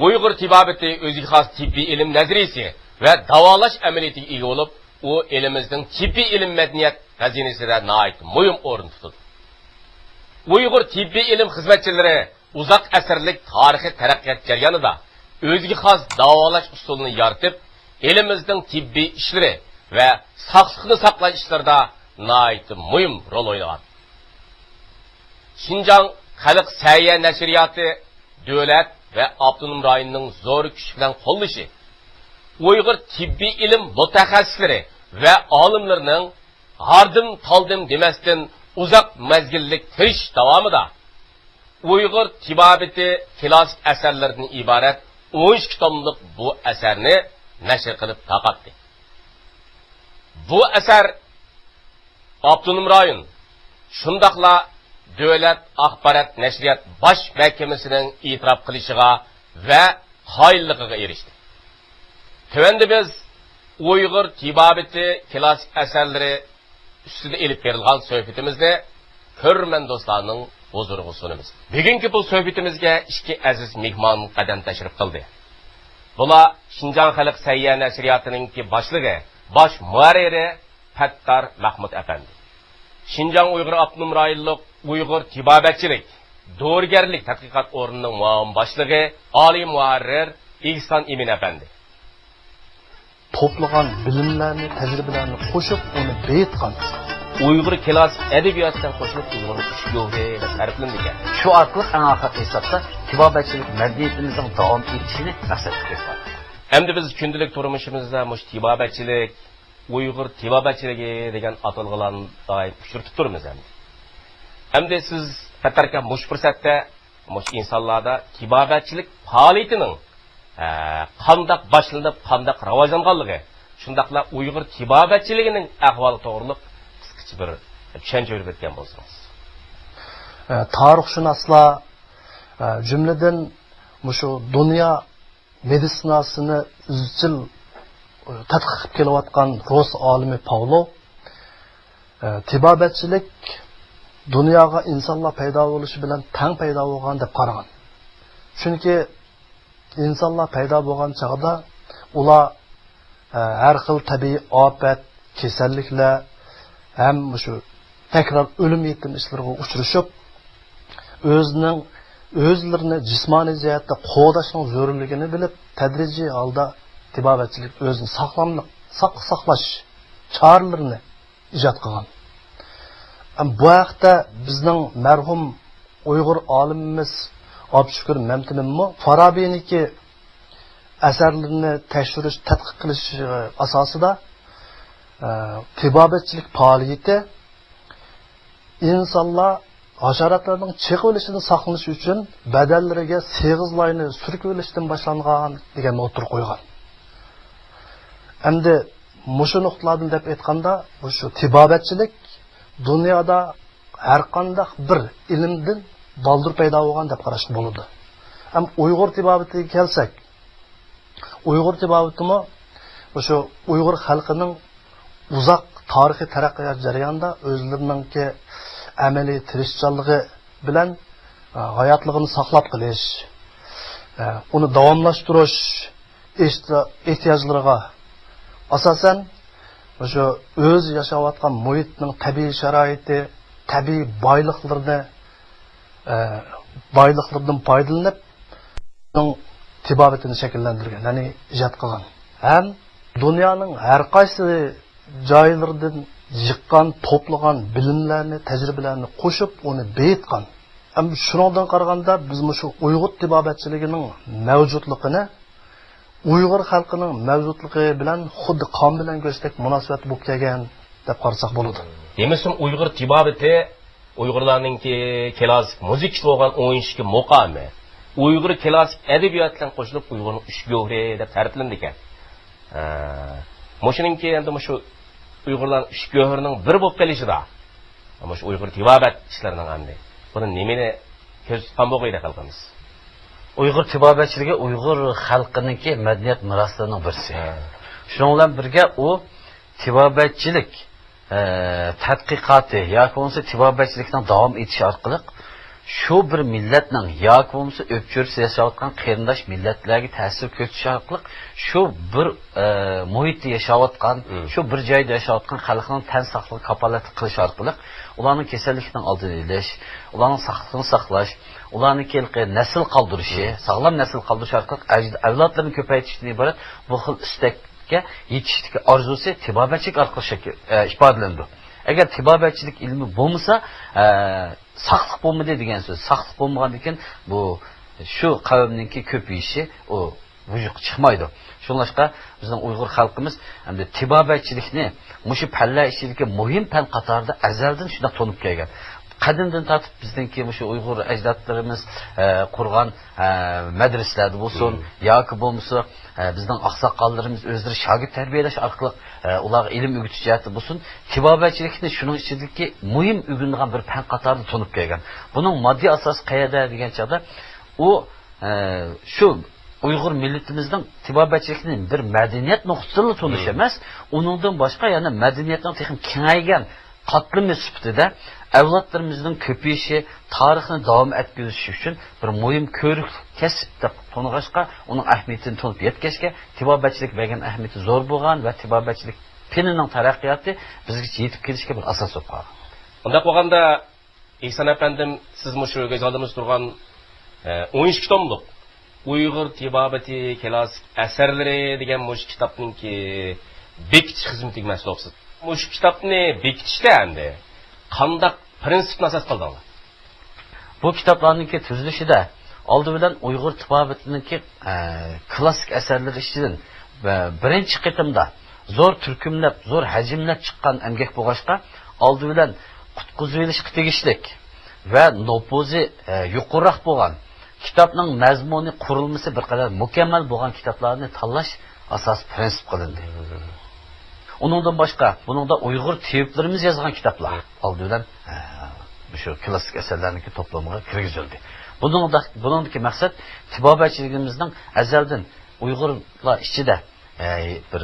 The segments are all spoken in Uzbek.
Uyg'ur tibobati o'ziga xos tibbiy ilm nazariyasi va davolash amaliyatiga ega bo'lib, u elimizning tibbiy ilm madaniyat xazinasida nihoyat muhim o'rin tutadi. Uyg'ur tibbiy ilm xizmatchilari uzoq asrlik tarixiy taraqqiyot jarayonida o'ziga xos davolash usulini yaratib, elimizning tibbiy ishlari va sog'liqni saqlash ishlarida nihoyat muhim rol o'ynagan. Şinjan Xalq Sayya Nashriyati davlat va avtonom rayonning zo'r kuch bilan qo'llashi, Uyg'ur tibbiy ilm mutaxassislari va olimlarining hardim taldim demasdan uzoq mazgillik tirish davomida Uyg'ur tibobati klassik asarlaridan iborat 12 tomlik bu asarni nashr qilib taqatdi. Bu asar avtonom rayon shundaqla davlat axborot nashriyat bosh mahkamasining e'tirof qilishiga va qoyilligiga erishdi. Tövende biz Uyg'ur tibobati klassik asarlari ustida elib berilgan suhbatimizni ko'rman do'stlarning huzuriga sunamiz. Bugungi bu suhbatimizga ikki aziz mehmon qadam tashrif qildi. Bular Şinjan Xalq Sayya Nashriyatining boshlig'i, bosh muharriri Fattar Mahmud efendi. Şinjan Uyg'ur avtonom rayonlik Uyg'ur tibobatchilik, dorigarlik tadqiqot o'rnining muavin boshlig'i, oliy muharrir Ihson Emin efendi. Toplagan bilimlarni, tajribalarni qo'shib, uni beyitgan. Uyg'ur klassik adabiyotdan qo'shilib Uyg'urning ushbuvi va ta'riflangan. Shu orqali eng haqiqiy hisobda tibobatchilik madaniyatimizning davom etishini maqsad qilgan. Endi biz kundalik turmushimizda mush tibobatchilik, Uyg'ur tibobatchiligi degan atalg'alarni doim uchratib turamiz endi. Endi siz fatarka mush fursatda mush insonlarda tibobatchilik faoliyatining qandaq boshlanib, qandaq rivojlanganligi, shundaqla Uyg'ur tibobatchiligining ahvoli to'g'riliq qisqacha bir tushuncha berib o'tgan bo'lsangiz. Tarixshunoslar jumladan mushu dunyo meditsinasini izchil tadqiq qilib kelayotgan Rus olimi Paulo tibobatchilik dunyoga insonlar paydo bo'lishi bilan tang paydo bo'lgan deb qaragan. Chunki insonlar paydo bo'lgan chaqda ular har xil tabiiy ofat, kasalliklar ham shu takror o'lim yetim ishlarga uchrashib, o'zlarini jismoniy jihatda qo'dashning zo'rligini bilib, tadrijiy holda tibobatchilik o'zini saqlash choralarini ijod qilgan. Bu haqda bizning marhum Uyg'ur olimimiz Abshukur Mamtinimmo Farabiyninki asarlarini tekshirish, tadqiq qilish asosida tibobatchilik faoliyati insonlar hasharotlarning chiqib olishini saqlanish uchun badallariga seg'izlarni surkib olishdan boshlangan degan o'tir qo'ygan. Endi mushu nuqtalardan deb aytganda, shu tibobatchilik dunyoda har qanday bir ilmdan baldur paydo bo'lgan deb qarash bo'ladi. Ham Uyg'ur tibobatiga kelsak, Uyg'ur tibobatimi o'sha Uyg'ur xalqining uzoq tarixiy taraqqiyot jarayonida o'zlarininki amaliy tirishchanligi bilan hayotligini saqlab qolish, uni davomlashtirish ehtiyojlariga asosan o'sha o'z yashayotgan muhitning tabiiy sharoiti, tabiiy boyliqlardan foydalanib, uning tibobatini shakllantirgan, ya'ni ijod qilgan. Ham dunyoning har qaysi joylaridan yiqqan, to'plagan bilimlarni, tajribalarni qo'shib, uni beyitgan. Ham shundan qaraganda biz shu Uyg'ur tibobatchiligining mavjudligini Uyg'ur xalqining mavjudligi bilan xuddi qon bilan go'shtdek munosabat bo'lib kelgan deb qarasak bo'ladi. Demisam Uyg'ur tibobati Uyg'urlarningki klassik muzika bo'lgan o'yinshiki muqami, Uyg'ur klassik adabiyotdan qo'shilib Uyg'urning ushgo'ri deb ta'riflandi ekan. Mushuninki endi shu Uyg'urlarning ushgo'rining bir bo'lib qolishida, shu Uyg'ur tibobat ishlarining qanday? Buni nimani ko'z tutgan bo'lg'ayda xalqimiz? Uyg'ur tibobatchiligi Uyg'ur xalqininki madaniyat meroslarining birisi. Shuning bilan birga u tibobatchilik tadqiqoti yoki bo'lmasa tibobatchilikning davom etishi orqali shu bir millatning yoki bo'lmasa o'pchirsiz yashayotgan qarindosh millatlarga ta'sir ko'rsatish orqali shu bir muhitda yashayotgan, shu bir joyda yashayotgan xalqning tan saqligi kapolat qilish orqali ularning kasallikdan oldini olish, ularning saqligini saqlash, ularning nasl qoldirishi, sog'lom nasl qoldirish orqali avlodlarni ko'paytirishdan iborat bu xil istakka yetishdagi orzusi tibobatchilik orqali ifodalandi. Agar tibobatchilik ilmi bo'lmasa, saqliq bo'lmadi degan so'z. Saqliq bo'lmagandan keyin bu shu qavmningki ko'payishi u vujudga chiqmaydi. Shunlashqa bizning Uyg'ur xalqimiz hamda tibobatchilikni mushu fanlar ichidagi muhim fan qatorida azaldan shunday to'nib kelgan. Qadimdan tortib bizningki mushu Uyg'ur ajdodlarimiz qurgan madrasalarda bo'lsin yoki bo'lmasa bizning oqsoqollarimiz o'zlari shogird tarbiyalash orqali ularga ilm o'rgatishati bo'lsin, tibobatchilikni shuning ichidagi muhim o'rganilgan bir fan qatorida to'nib kelgan. Buning moddiy asosi qayerda degan chog'da u shu Uyg'ur millatimizning tibobatchilikning bir madaniyat nuqtasida to'nish emas, uningdan boshqa yana madaniyatning texnik kengaygan qatlami sifatida avlodlarimizning ko'payishi, tarixni davom ettirish uchun bir muhim ko'rik kasb deb to'nig'ashqa, uning ahamiyatini to'nib yetkazishga tibobatchilik bergan ahamiyati zo'r bo'lgan va tibobatchilik fenining taraqqiyoti bizga yetib kelishga bir asos bo'lib qolgan. Unda qolganda Ihson afandim, siz mushu gazalimiz turgan 12 tomliq Uyg'ur tibobati klassik asarlari degan mush kitobningki bekitish xizmatiga mas'ulsiz. Mush kitobni bekitishda endi qanday prinsipni asos qildinglar? Bu kitoblarningki tuzilishida oldi bilan Uyg'ur tibobatiningki klassik asarlar ichidan birinchi qitimda zo'r turkumlab, zo'r hajmlab chiqqan emgak bo'lg'ashqa, oldi bilan qutqizilishga tegishlik va nopuzi yuqoriroq bo'lgan kitobning mazmuni qurilmasi bir qadar mukammal bo'lgan kitoblarni tanlash asos prinsip qilindi. Uningdan boshqa, buningda Uyg'ur tiboblarimiz yozgan kitoblar oldi bilan shu klassik asarlarning to'plamiga kirgizildi. Buningdagi maqsad tibobatchiligimizning azaldan Uyg'urlar ichida bir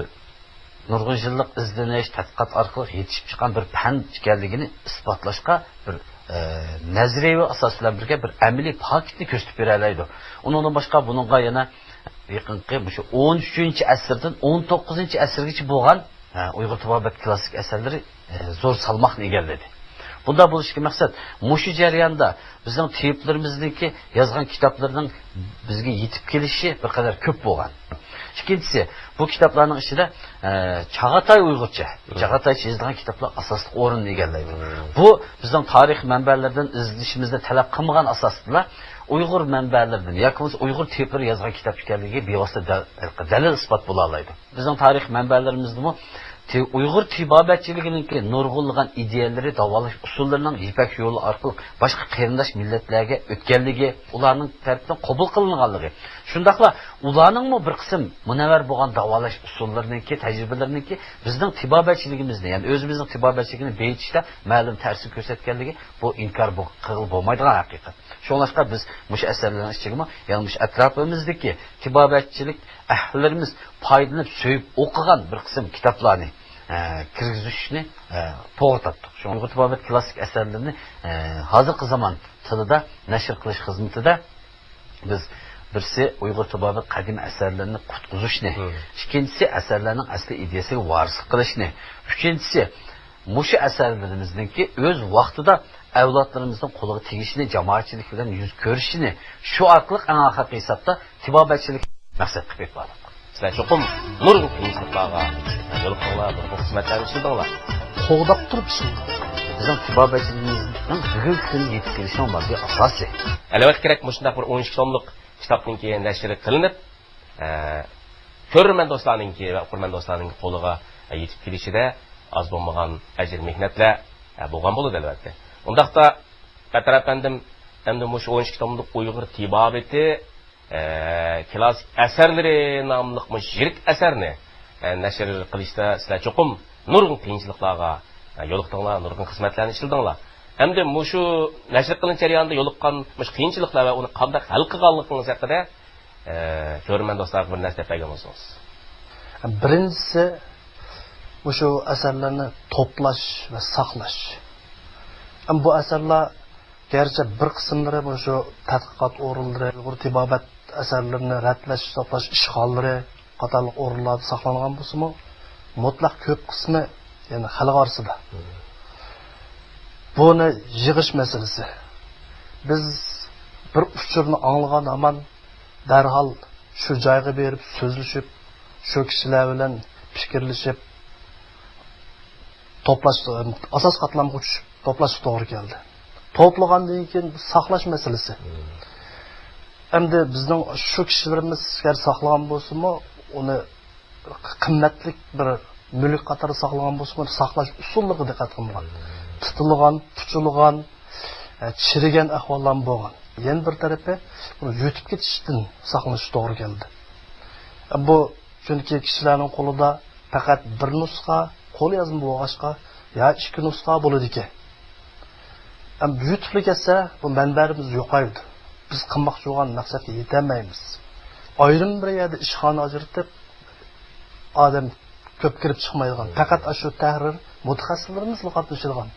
nurg'un yillik izlanish, tadqiqot orqali yetishib chiqqan bir fan ekanligini isbotlashga bir nazariy asos bilan birga bir amaliy faktni ko'rsatib bera oladi. Uningdan boshqa buningga yana yaqinqi shu 13-asrdan 19-asrgacha bo'lgan Uyg'ur tibobat klassik asarlari zo'r salmoqni egalladi. Bunda bo'lishga maqsad mushu jarayonda bizning tiboblarimizniki yozgan kitoblarning bizga yetib kelishi bir qadar ko'p bo'lgan. Ikkinchisi, bu kitoblarning ichida Chag'atay Uyg'urcha, Chag'ataycha yozilgan kitoblar asosli o'rinni egallaydi. Bu bizning tarix manbalaridan izlashimizda talab qilmagan asoslar Uyg'ur manbalaridan yoki Uyg'ur tiboblari yozgan kitob ekanligiga bevosita dalil isbot bo'la oladi. Bizning tarix manbalarimizda Uyg'ur tibobatchiligininki nurg'unlagan ideyalari, davolash usullarining ipak yo'li orqali boshqa qarindosh millatlarga o'tganligi, ularning tarafidan qabul qilinganligi. Shundaqla ularning bir qism munavvar bo'lgan davolash usullariniki, tajribalariniki bizning tibobatchiligimizni, ya'ni o'zimizning tibobatchiligini beyitishda ma'lum ta'sir ko'rsatganligi bu inkor bo'lmaydigan haqiqat. Shunlashqa biz mush asarlarning ichida, ya'ni mush atrofimizdagi tibobatchilik ahillarimiz foydalanib so'yib o'qigan bir qism kitoblarni kirgizishni to'g'ri. Shu Uyg'ur tibobat klassik asarlarini hozirgi zamon tilida nashr qilish xizmatida biz birisi Uyg'ur tibobat qadim asarlarini qutqizishni, ikkinchisi asarlarning asli ideyasiga varislik qilishni, uchinchisi mushu asarlarimizningki o'z vaqtida avlodlarimizning qo'liga tegishini, jamoatchilik bilan yuz ko'rishini, shu orqali eng oxirgi hisobda tibobatchilik maqsad qilib qo'ydik. Sizlar cho'qim nurg'un qiyinchiliklarga yo'liqinglar, bir xizmatlarni ishladinglar. Qo'g'dab turibsiz. Bizning tibobatchiligimizning bugun kun yetib kelishning moddiy asosi. Albatta kerak shunday bir 12 tomliq kitobning keyin nashr qilinib, ko'rman do'stlarningki va o'qirman do'stlarning qo'liga yetib kelishida az bo'lmagan ajr mehnatlar bo'lgan bo'ladi albatta. Undaqda Batarapandim endi mush 12 tomliq Uyg'ur tibobati klassik asarlari nomli yirik asarni nashr qilishda sizlar cho'qim nurg'un qiyinchiliklarga yo'liqdinglar, nurg'un xizmatlarni ishladinglar. Endi mushu nashr qilinish jarayonida yo'liqqan mush qiyinchiliklar va uni qanday hal qilganligingiz haqida ko'rman do'stlar bir narsa aytgan bo'lsangiz. Birinchisi mushu asarlarni to'plash va saqlash. Bu asarlar Gerçi bir kısımları bu şu tadqiqat o'rinlari, Uyg'ur tibobat asarlarini ratlash, saqlash ishg'ollari qatorliq o'rinlarda saqlangan bo'lsa-mu, mutlaq ko'p qismi yani xalq orasida. Buni yig'ish masalasi. Biz bir uchurni anglagan aman darhol shu joyga berib so'zlashib, shu kishilar bilan fikrlashib to'plash asos qatlamga tushib to'plash to'g'ri keldi. To'plagandan keyin saqlash masalasi. Endi bizning shu kishilarimiz agar saqlagan bo'lsa-mu, uni qimmatli bir mulk qatori saqlagan bo'lsa-mu, saqlash usullariga diqqat qilgan. Tutilgan, tuchilgan, chirigan ahvollar bo'lgan. Yana bir tarafi uni yutib ketishdan saqlanish to'g'ri keldi. Bu chunki kishilarning qo'lida faqat bir nusxa qo'l yozma bo'lg'achqa yo ikki nusxa bo'ladi ekan. Yutib ketsa, bu manbalarimiz yo'qaydi. Biz qilmoqchi bo'lgan maqsadga yetolmaymiz. Ayrim bir yerda ishxona ajratib odam ko'p kirib chiqmaydigan. Faqat shu tahrir mutaxassislarimiz qatnashadigan.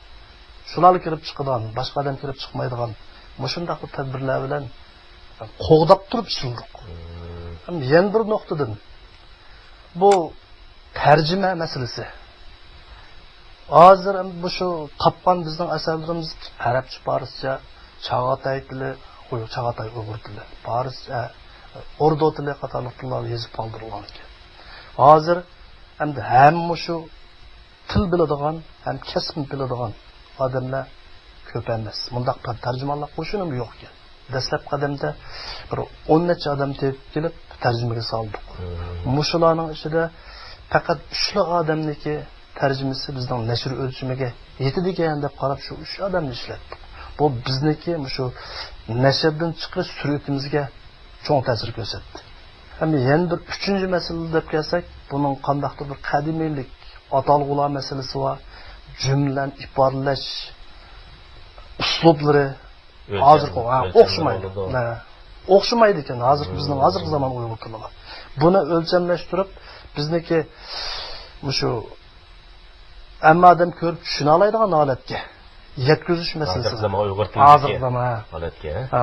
Shular kirib chiqadigan, boshqa odam kirib chiqmaydigan. Mushundaq tadbirlar bilan qo'g'dab turib ishildik. Yana bir nuqtadan bu tarjima masalasi. Hozir bu shu topgan bizning asarlarimiz arabcha, farscha, chag'atay tili, chag'atay uyg'ur tili, farscha, urdu tili qatorliq tillar yozib qoldirilgan ekan. Hozir endi hamma shu til biladigan, ham kasb biladigan odamlar ko'p emas. Bundaq tarjimonlar qo'shinim yo'q ekan. Dastlab qadamda bir 10 necha odam tepib kelib tarjimaga soldik. Mushularning ichida faqat 3 odamniki tarjimasi bizning nashr o'lchimiga yetadigan deb qarab shu 3 odamni ishlatdik. Bu bizniki shu nashrdan chiqish sur'atimizga cho'ng ta'sir ko'rsatdi. Hamda yana bir 3-chi masala deb kelsak, buning qandaqdir bir qadimiylik, atalg'ular masalasi va jumlan ifodalash uslublari hozir o'xshamaydi. O'xshamaydi ekan hozir bizning hozirgi zamon Uyg'ur tiliga. Buni o'lchamlashtirib bizniki shu hamma odam ko'rib tushuna oladigan holatga yetkazish masalasi. Hozirgi zamon Uyg'ur tiliga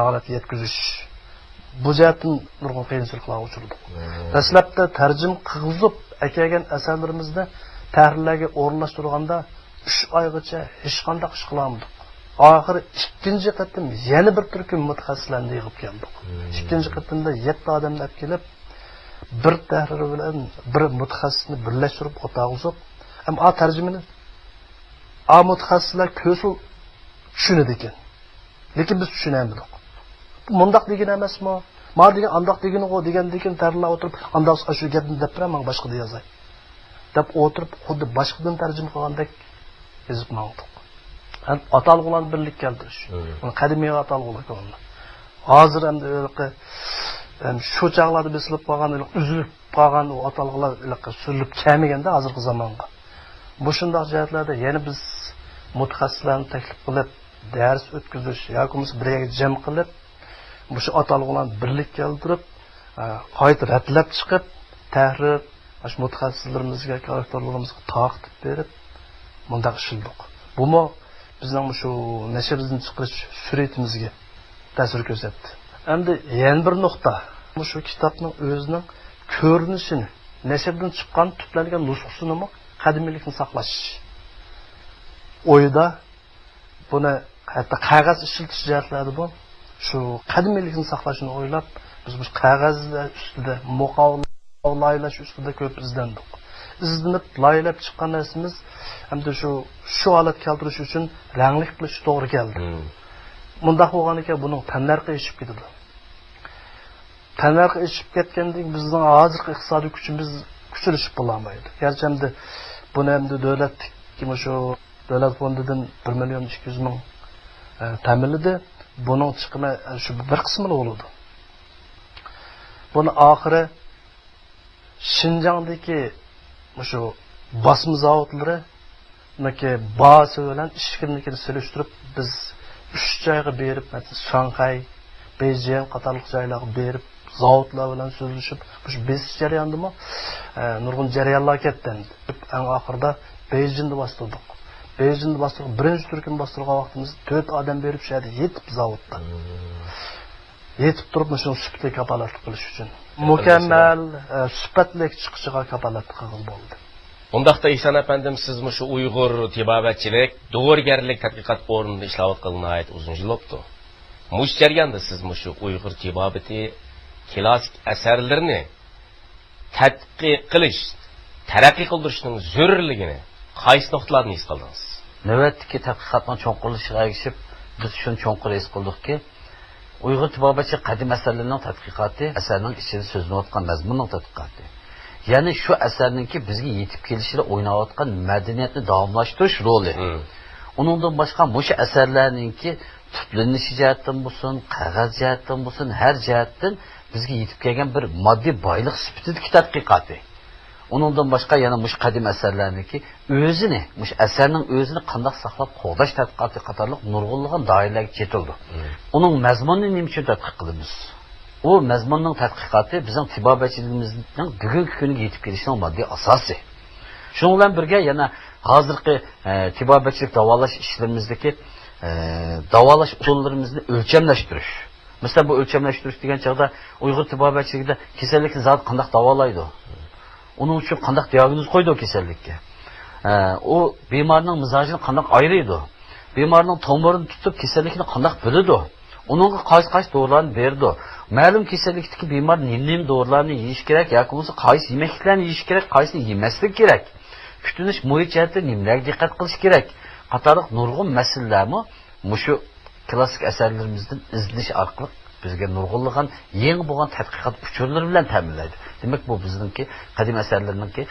holatga yetkazish. Bu jihatdan nurg'un qiyinchiliklarga uchirdik. Dastlabda tarjim qilg'izib akagan asarlarimizni tahrirlarga o'rinlashtirganda 3 oygacha hech qanday ish qilmadik. Oxiri ikkinchi qatim yana bir turkum mutaxassislarni yig'ib keldik. Ikkinchi qatimda 7 odamni olib kelib, bir tahrir bilan bir mutaxassisni birlashtirib o'tag'izib, ham a tarjimani a mutaxassislar ko'sul tushunadi ekan. Lekin biz tushunamidik. Mundaq degan emasmi? Ma degan andaq degan tahrirlar o'tirib, andaq shu gapni deb beraman boshqa yozay. Deb o'tirib, xuddi boshqadan tarjima qilgandek yozib maqdik. Atalg'ularni birlik keltirish. Buni qadimiy atalg'ular ko'rildi. Hozir ham shu chaqlarda besilib qolgan, uzilib qolgan o atalg'ular surilib kelmaganda hozirgi zamonga. Bu shunday jihatlarda yana biz mutaxassislarni taklif qilib, dars o'tkazish yoki bir yerga jam qilib, bu shu atalg'ularni birlik keltirib, qayta ratlab chiqib, tahrir shu mutaxassislarımizga, karakterlarimizga taqib berib, bundaq ishildik. Bumi bizning shu nashrdan chiqarish sur'atimizga ta'sir ko'rsatdi. Endi yana bir nuqta, shu kitobning o'zining ko'rinishini, nashrdan chiqqan tuplangan nusxasini qadimiylikni saqlash. O'yda buni hatto qog'oz ishlatish jihatlari bu. Shu qadimiylikni saqlashni o'ylab, biz bu qog'ozlar ustida muqovlaylash ustida ko'p izlandik. Izlanib, loyilab chiqqan narsamiz hamda shu holat keltirish uchun ranglik qilish to'g'ri keldi. Bundaq bo'lgan ekan, buning tanlarga eshib ketdi. Tanlarga eshib ketgandek bizning hozirgi iqtisodiy kuchimiz kuchilishib bo'lmaydi. Garchi hamda buni hamda davlat shu davlat fondidan 1.200.000 ta'minladi. Buning chiqimi shu bir qismi bo'ldi. Buni oxiri Şinjandagi shu bosma zavodlari niki basi bilan ishchilarni selishtirib biz 3 joyga berib, masalan Shanxay, Beijing qatorliq joylarga berib, zavodlar bilan so'zlashib, shu besish jarayondimi nurg'un jarayonlar ketdi. Eng oxirida Beijingda bostirdik. Beyjinni bastırgan, birinci Türk'ün bastırgan vaxtımızda 4 adam berip şəhədə yetip zavodda. Yetip durup şunu süpetlik kapalatlık kılış üçün. Mükemmel, süpetlik çıkışıga kapalatlık kılın oldu. Ondaqda İhsan efendim siz şu Uyghur tibabatçilik, doğrugerlik tadqiqat o'rnida ishlayotganligini ayt uzun yil o'tdi. Mush jarayonda siz şu Uyghur tibabati klassik asarlarini tadqiq qilish, taraqqiy qildirishning zarurligini qaysi nuqtalarni his qildingiz? Navbatdagi tadqiqotning cho'nqilishiga ergishib, biz shuni cho'nqir his qildikki, Uyg'ur tibobatchi qadim asarlarning tadqiqoti, asarning ichida so'zlanayotgan mazmunning tadqiqoti. Ya'ni shu asarninki bizga yetib kelishida o'ynayotgan madaniyatni davomlashtirish roli. Uningdan boshqa o'sha asarlarninki tuplanishi jihatdan bo'lsin, qog'oz jihatdan bo'lsin, har jihatdan bizga yetib kelgan bir moddiy boylik sifatidagi tadqiqoti. Uningdan boshqa yana mush qadim asarlarniki o'zini, mush asarning o'zini qanday saqlab qo'g'dash tadqiqoti qatorliq nurg'unlagan doiralarga yetildi. Uning mazmunini nima uchun tadqiq qilamiz? O mazmunning tadqiqoti bizning tibobatchiligimizning bugungi kuniga yetib kelishining moddiy asosi. Shuning bilan birga yana hozirgi tibobatchilik davolash ishlarimizdagi davolash usullarimizni o'lchamlashtirish. Masalan, bu o'lchamlashtirish degan chog'da Uyg'ur tibobatchiligida kasallikni zot qanday davolaydi? Uning uchun qanday diagnoz qo'ydi kasallikka? O bemorning mizojini qanday ayiradi? Bemorning tomirini tutib kasallikni qanday biladi? Onunğa qaysi dorilarni berdi. Ma'lum kasallikdagi bemor nima dorilarni yeyish kerak yoki bo'lmasa qaysi yemeklarni yeyish kerak, qaysini yemaslik kerak. Kutunish muhit jihatida nimalarga diqqat qilish kerak? Qatorliq nurg'un masalalarni mushu klassik asarlarimizdan izlash orqali bizga nurg'unlagan yangi bo'lgan tadqiqot uchurlari bilan ta'minlaydi. Demak, bu bizningki qadim asarlarningki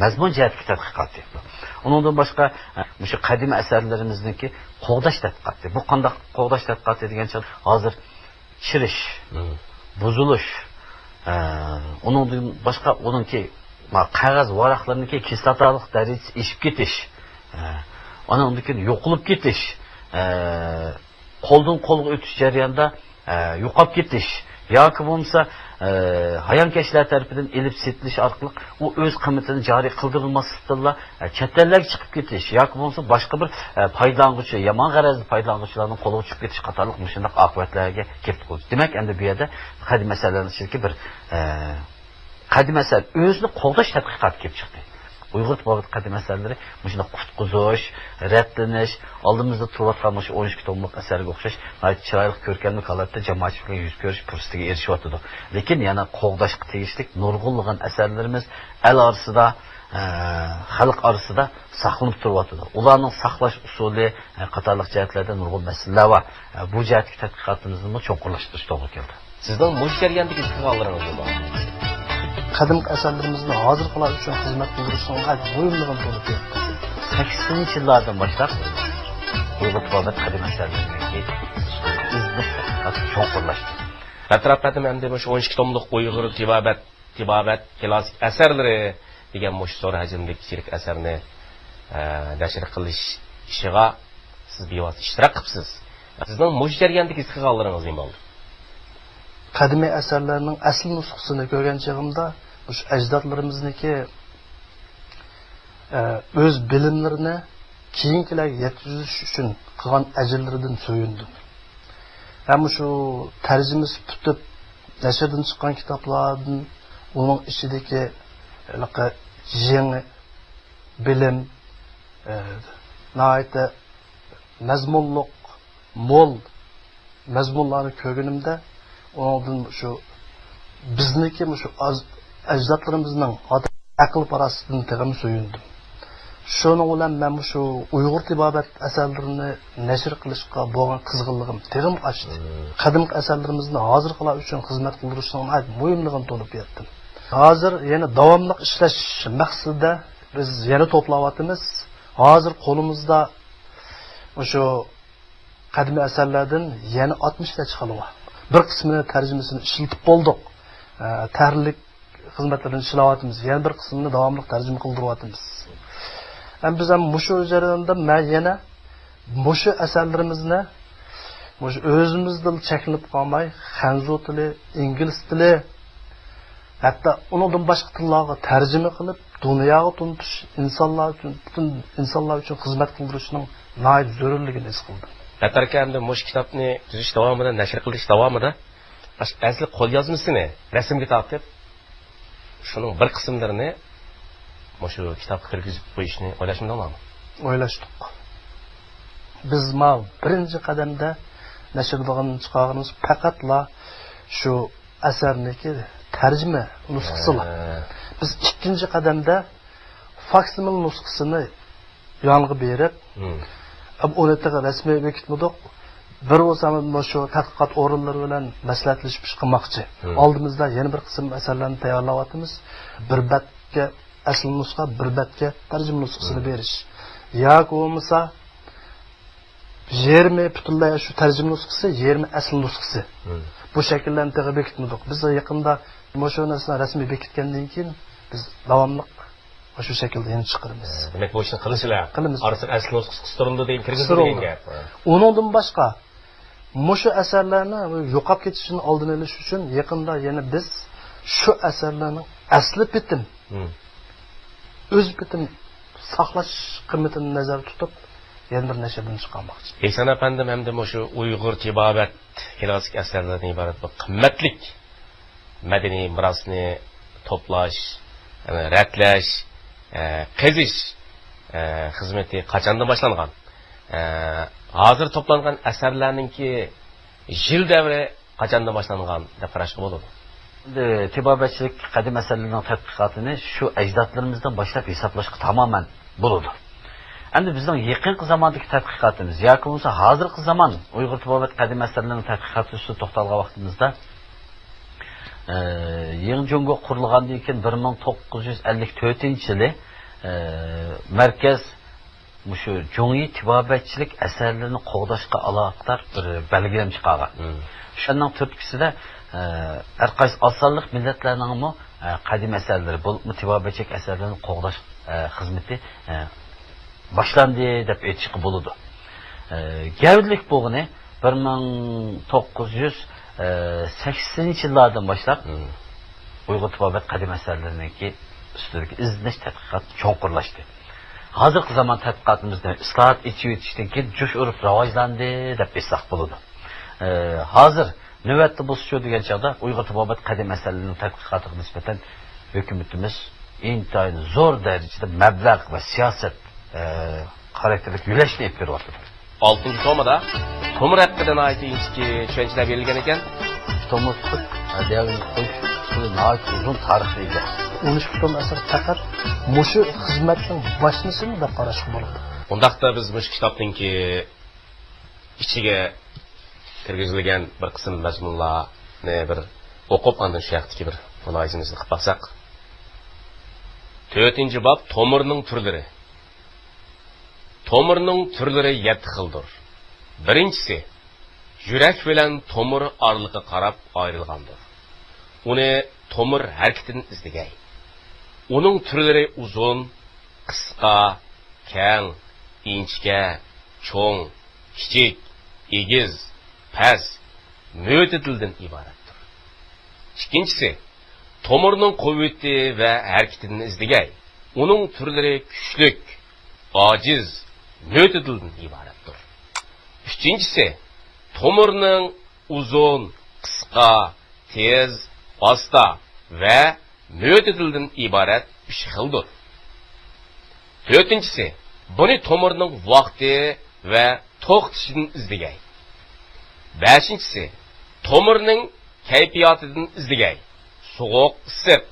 mazmun jihatdagi tadqiqot. Uningdan boshqa mushu qadim asarlarimizningki qo'g'dash tadqiqoti. Bu qanday qo'g'dash tadqiqoti degancha hozir chirish, buzilish, uningdan boshqa uningki qog'oz varaqlarningki kislotalik darajasi eshib ketish, uningdan keyin yo'qolib ketish, qo'ldan qo'lga o'tish jarayonida yo'qolib ketish yoki bo'lmasa hayonkashlar tarafidan elib setilish orqali u o'z qiymatini joriy qildirilmasdan chet ellarga chiqib ketish yoki bo'lmasa boshqa bir foydalanuvchi, yomon g'arazli foydalanuvchilarning qo'liga tushib ketish qatorliq shunday oqibatlarga kelib qoldi. Demak, endi bu yerda qadim masalalarning ichidagi bir qadim asar o'zini qo'g'dash tadqiqoti kelib chiqdi. Uyg'ur tibobat qadim asarlari shunday qutqizish, raddlanish, oldimizda turayotgan shu 12 tomlik asarga o'xshash chiroyli ko'rkamlik holatda jamoatchilikga yuz ko'rish fursatiga erishyapti. Lekin yana qo'g'dashga tegishli nurg'unlagan asarlarimiz el orasida, xalq orasida saqlanib turyapti. Ularning saqlash usuli qatorliq jihatlarda nurg'un masalalar va bu jihatdagi tadqiqotimizni cho'nqurlashtirish to'g'ri keldi. Sizning mushtariyandagi istiqbollaringiz bor. Qadim asarlarimizni hozirgilar uchun xizmat qildirishning muhimligini to'liq berdi. 80 yillardan boshlab Uyg'ur tibobat qadim asarlarini cho'nqurlashdi. Atrofda endi shu 12 tomlik Uyg'ur tibobat klassik asarlari degan mush zo'r hajmli kichik asarni nashr qilish ishiga siz bevosita ishtirok qilibsiz. Sizning mush jarayondagi istiqbollaringiz nima bo'ldi? Qadimiy asarlarning asl nusxasini ko'rgan chog'imda o'sha ajdodlarimizniki o'z bilimlarini keyingilarga yetkazish uchun qilgan ajrlaridan so'yindim. Ham shu tarjimasi tutib nashrdan chiqqan kitoblardan uning ichidagi yangi bilim nihoyatda mazmunliq mo'l mazmunlarni ko'rganimda ondan şu bizniki şu ajdodlarimizning aql parasidan tegim so'yindim. Shuning bilan men şu Uyg'ur tibobat asarlarini nashr qilishga bo'lgan qizg'inligim tegim ochdi. Qadim asarlarimizni hozirgilar uchun xizmat qildirishning muhimligini to'lib yetdim. Hozir yana davomli ishlash maqsadida biz yana to'playapmiz. Hozir qo'limizda o'sha qadim asarlardan yana 60 ta chiqalyapti. Bir qismini tarjimasini ishlatib bo'ldik. Tahrirlik xizmatlarini ishlayapmiz. Yana bir qismini davomli tarjima qildiryapmiz. Biz ham mushu jarayonda men yana mushu asarlarimizni mushu o'zimizdan cheklanib qolmay, xanzu tili, ingliz tili, hatto undan boshqa tillarga tarjima qilib, dunyoga tuntish insonlar uchun butun insonlar uchun xizmat qildirishning nihoyat zarurligini his qildim. Atarkanda mush kitobni tuzish davomida, nashr qilish davomida asli qo'lyozmasini rasmga tortib, shuning bir qismlarini shu kitobga kirgizib qo'yishni o'ylashmidingmi? O'ylashdik. Biz ma birinchi qadamda nashrdan chiqarganimiz faqatla shu asarniki tarjima nusxasilar. Biz ikkinchi qadamda faksimil nusxasini yonga berib, uni rasmiy bekitmadik. Bir o'zimiz shu tadqiqot o'rinlari bilan maslahatlashib chiqmoqchi. Oldimizda yana bir qism asarlarni tayyorlayapmiz. Bir batga asl nusxa, bir batga tarjima nusxasini berish. Yoki bo'lmasa 20 butunlay shu tarjima nusxasi, 20 asl nusxasi. Bu shakllarni tayyor bekitmadik. Biz yaqinda shu narsani rasmiy bekitgandan keyin biz davomli shu shaklda yana chiqaramiz. Demak, bu ishni qilishlar. Orasiga asl nusxasi qistirindi degan kirgizilgan gap. Uningdan boshqa mushu asarlarni yo'qolib ketishini oldini olish uchun yaqinda yana biz shu asarlarning asli bitim o'z bitim saqlash qiymatini nazarda tutib yana bir nashrdan chiqarmoqchi. Ehson apandim hamda shu Uyg'ur tibobat klassik asarlardan iborat bu qimmatlik madaniy merosni to'plash, ratlash, qizish xizmati qachondan boshlangan? Hozir to'plangan asarlarningki yil davri qachondan boshlangan deb qarashga bo'ladi. Tibobatchilik qadim asarlarning tadqiqotini shu ajdodlarimizdan boshlab hisoblashga tamoman bo'ladi. Endi bizning yaqinqi zamondagi tadqiqotimiz yoki bo'lsa hozirgi zamon Uyg'ur tibobat qadim asarlarining tadqiqoti ustida to'xtalgan vaqtimizda Yangi Jungo qurilgandan keyin 1954-yili markaz shu Jungi tibobatchilik asarlarini qo'g'dashga aloqador bir belgilam chiqargan. Shundan turtkisida har qaysi osonlik millatlarning qadim asarlari bo'lib tibobatchilik asarlarini qo'g'dash xizmati boshlandi deb aytishga bo'ladi. Gavdlik bo'lgani 1980-yillardan boshlab Uyg'ur tibobat qadim asarlariniki ustidagi izlash tadqiqot cho'nqurlashdi. Hozirgi zamon tadqiqotimizda islohot ichib keyin jush urib rivojlandi deb aytsak bo'ladi. Hozir navbatda bu shu degan chaqda Uyg'ur tibobat qadim asarlarining tadqiqotiga nisbatan hukumatimiz intayin zo'r darajada mablag' va siyosat xarakterlik yo'lashni olib beryapti. 6-tomada Tomur haqidan aytishki tushunchalar berilgan ekan. Tomur devrin qo'sh uzun tarixga ega. 13 tom asar faqat mushu xizmatning boshnisini deb qarashga bo'ladi. Undaqda biz bu kitobningki ichiga kirgizilgan bir qism mazmunlarni bir o'qib andan shu yoqdagi bir mulohazamizni qilib baqsaq. 4-bob Tomurning turlari. Tomurning turlari 7 xildir. Birinchisi yurak bilan tomir oraliga qarab ayrilgandir. Uni tomir harakatini izlagay. Uning turlari uzun, qisqa, keng, inchka, cho'ng, kichik, egiz, past, mo'tadildan iboratdir. Ikkinchisi tomirning quvvati va harakatini izlagay. Uning turlari kuchlik, ojiz, mo'tadildan iboratdir. Üçüncüsü, tomirning uzun, qisqa, tez, asta ve mo'tadildan iborat 3 xildir. Dördüncüsü, buni tomirning vaqti ve to'xtashidan izlagay. Beshinchisi, tomirning kayfiyatidan izlagay. So'g'uq, issiq,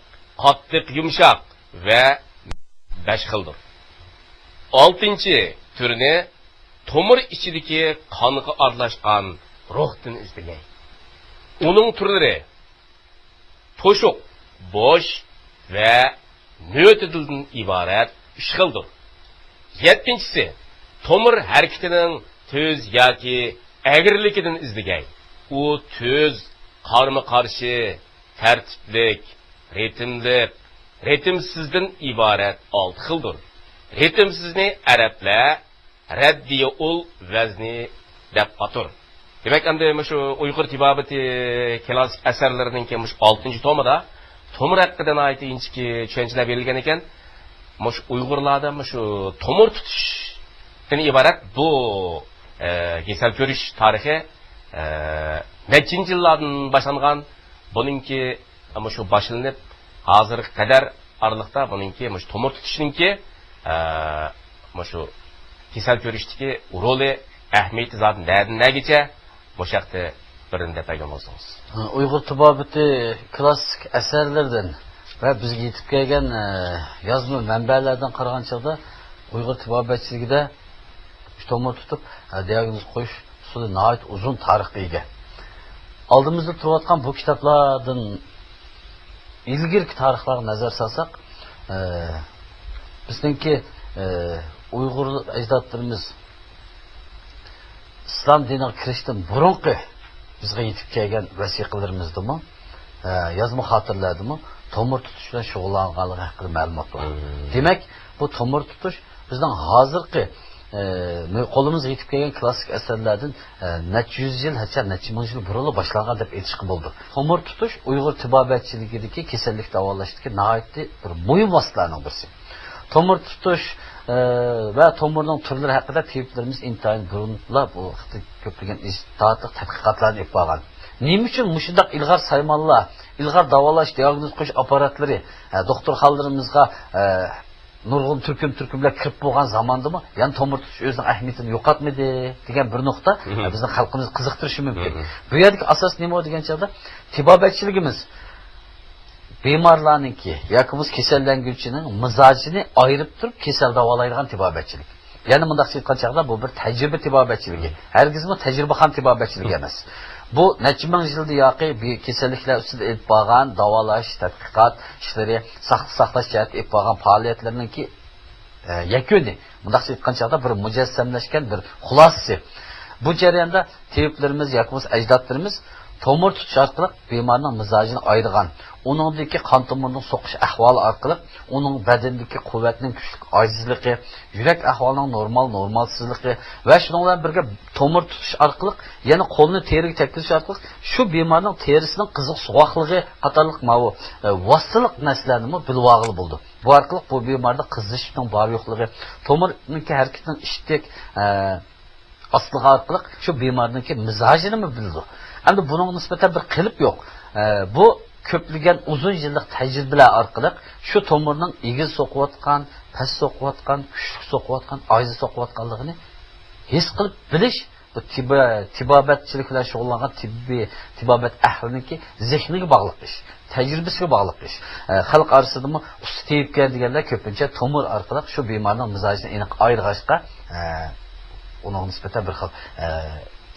qattiq, yumshoq ve 5 xildir. Oltinchi turini tomir ichidagi qonga aralashgan ruhdan izlagay. Uning turlari to'shuq, bo'sh va mo'tadildan iborat 3 xildir. 7-si tomir harakatining tez yoki agirligidan izlagay. U tez, qarama-qarshi, tartiblik, ritmlik, ritmsizdan iborat 6 xildir. Ritmsizni arablar raddiya ul vazni deb atur. Demak, endi shu Uyg'ur tibobati klassik asarlarining 6-tomida tomir haqidan aytishki tushunchalar berilgan ekan. mush Uyg'urlarda shu tomir tutishdan iborat bu kesal ko'rish tarixi nechinchi yillardan boshlangan. Buningki shu boshlanib hozirga qadar aralıqda buningki shu tomir tutishninki shu kesal ko'rishdagi roli ahamiyati zot nagacha bo'shaqda birinde paygon olsanız. Uyg'ur tibobati klassik asarlardan ve bizga yetib kelgan yozma manbalardan qaragan chog'da Uyg'ur tibobatchiligida tomir tutib diagnoz qo'yish usuli nihoyat uzun tarixga ega. Oldimizda turayotgan bu kitoblardan ilgirki tarixlarga nazar solsak, bizningki Uyg'ur ajdodlarimiz islom diniga kirishdan burunqi bizga yetib kelgan vasiqalarimizdimi, yozma xotirlardimi tomir tutish bilan shug'ullanganligi haqida ma'lumot bor. Demak, bu tomir tutish bizning hozirgi qo'limizga yetib kelgan klassik asarlardan necha yuz yil, hatto necha ming yil burun boshlangan deb aytishga bo'ldi. Tomir tutish Uyg'ur tibobatchiligidagi kasallik davolashdagi nihoyatda bir muhim vositalarning birisi. Tomir tutish ve tomirning turlari haqida tabiblarimiz intayin burunlab bu ko'plagan ijtihodiy tadqiqotlarni olib borgan. Nima uchun mushundaq ilg'or saymonlar, ilg'or davolash, diagnoz qo'yish apparatlari doktorxonalarimizga nurg'un turkumlar kirib bo'lgan zamondami, ya'ni tomir tutish o'zining ahamiyatini yo'qotmadi degan bir nuqta bizning xalqimizni qiziqtirishi mumkin. Bu yerdagi asos nima degan chog'da tibobatchiligimiz bemorlarningki yoki biz kasallanguvchining mizojini ayirib turib kasal davolaydigan tibobatchilik. Ya'ni bunday aytgan chog'da bu bir tajriba tibobatchiligi. Hargizmi tajribaxon tibobatchiligi emas. Bu necha ming yilda yoki kasalliklar ustida olib borgan davolash, tadqiqot ishlari, saqlash jihati olib borgan faoliyatlarningki yakuni. Bunday aytgan chog'da bir mujassamlashgan bir xulosasi. Bu jarayonda tabiblarimiz yoki biz ajdodlarimiz tomir tutish orqali bemorning mizojini ayirgan, uningdagi qon tomirining so'qish ahvoli orqali uning badandagi quvvatning kuchli ojizligi, yurak ahvolining normalsizligi va shundan bilan birga tomir tutish orqali yana qo'lni teriga tekirish orqali shu bemorning terisining qiziq suvoqligi qatorliq ma'vu vositalik narsalarni bilvog'ili bo'ldi. Bu orqali bu bemorda qizishning bor yo'qligi, tomirning harakatining ishtik asliga orqali shu bemorning mizojini bildi. Endi buning nisbatan bir qilib yo'q. Bu ko'pligan uzun yillik tajribalar orqali shu tomirning egiz so'qiyotgan, past so'qiyotgan, kuchli so'qiyotgan, ojiz so'qiyotganligini his qilib bilish bu tibobatchilik bilan shug'ullangan tibobat ahliniki zehniga bog'liq ish, tajribasiga bog'liq ish. Xalq orasida usta tebgan deganlar ko'pincha tomir orqali shu bemorning mizojini aniq ayirg'ashga uning nisbatan bir xil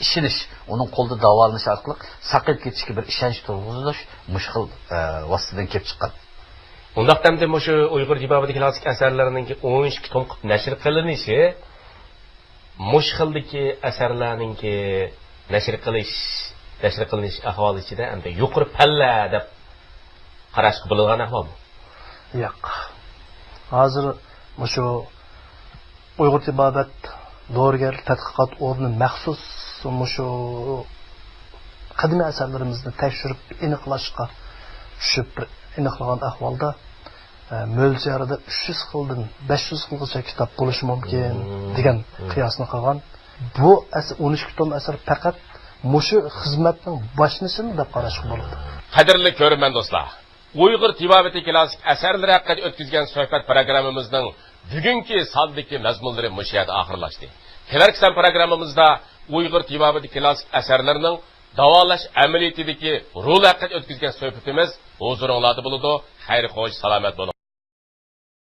ishinish, uning qo'lda davolanish orqali saqib ketishga bir ishonch tug'dirish mushkil vositadan kelib chiqqan. Undaqda ham shu Uyg'ur tibobati klassik asarlarining 12 tom qilib nashr qilinishi mushkildagi asarlarning nashr qilinish ahvoli ichida endi yuqori palla deb qarashga bo'lgan ahvolmi? Yo'q. Hozir shu Uyg'ur tibobat doğrugar tadqiqot o'rni maxsus shu qadimiy asarlarimizni tekshirib aniqlashga tushib aniqlagan ahvolda mo'ljarida 300 xildan 500 xilgacha kitob bo'lishi mumkin degan qiyosni qilgan. Bu 12 tom asar faqat mushu xizmatning boshlashini deb qarashga bo'ladi. Qadrli ko'rman do'stlar, Uyg'ur tibobati klassik asarlari haqida o'tkazgan suhbat programmamizning bugungi sondagi mazmunlari mush yerda oxirlashdi. Kelarki programmamizda Uyg'ur tibobati klassik asarlarining davolash amaliyotidagi rol haqida o'tkazgan suhbatimiz huzuringizda bo'ladi. Xayr, xo'sh, salomat bo'ling.